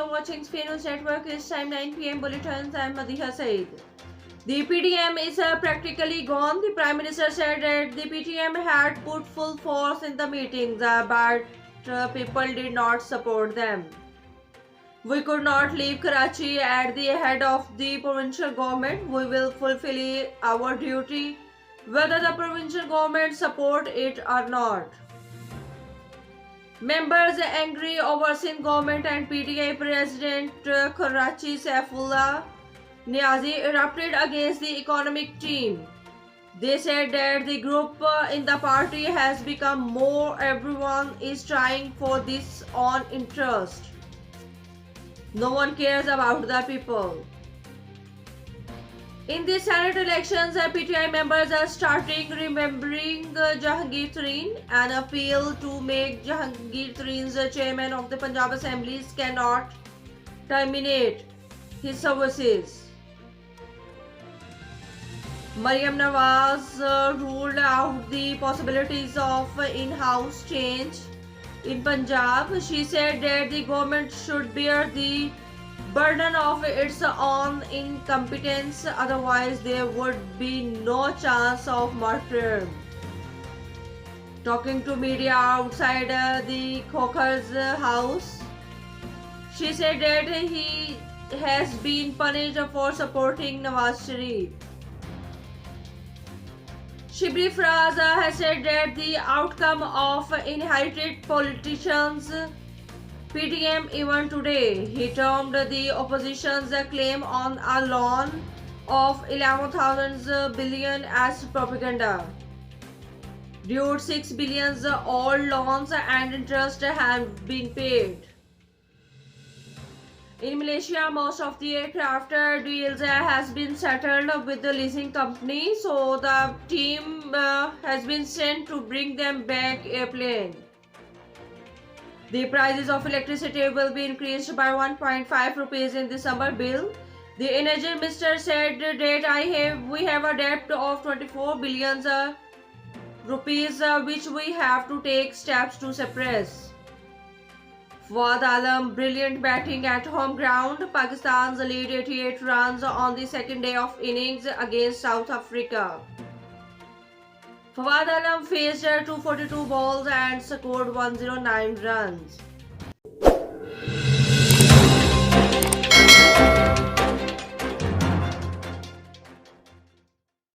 you're watching Spain News Network. It's time 9 p.m. bulletins. I'm Madiha Said. The PTM is practically gone. The Prime Minister said that the PTM had put full force in the meetings, but people did not support them. We could not leave Karachi at the head of the provincial government. We will fulfill our duty, whether the provincial government support it or not. Members angry over Sindh government and PTI President Karachi Saifullah Niazi erupted against the economic team. They said that the group in the party has become more, everyone is trying for this own interest. No one cares about the people. In the Senate elections, PTI members are starting remembering Jahangir Tareen. An appeal to make Jahangir Tareen's chairman of the Punjab Assemblies cannot terminate his services. Maryam Nawaz ruled out the possibilities of in-house change in Punjab. She said that the government should bear the burden of its own incompetence, otherwise there would be no chance of martyrdom. Talking to media outside the Khokhar's house, she said that he has been punished for supporting Nawaz Sharif. Shibli Fraz has said that the outcome of inherited politicians PTM even today. He termed the opposition's claim on a loan of 11,000 billion as propaganda. Dude, 6 billion all loans and interest have been paid. In Malaysia, most of the aircraft deals has been settled with the leasing company, so the team has been sent to bring them back airplane. The prices of electricity will be increased by 1.5 rupees in December bill. The energy minister said that we have a debt of 24 billion rupees which we have to take steps to suppress. Fawad Alam, brilliant batting at home ground. Pakistan's lead 88 runs on the second day of innings against South Africa. Fawad Alam faced 242 balls and scored 109 runs.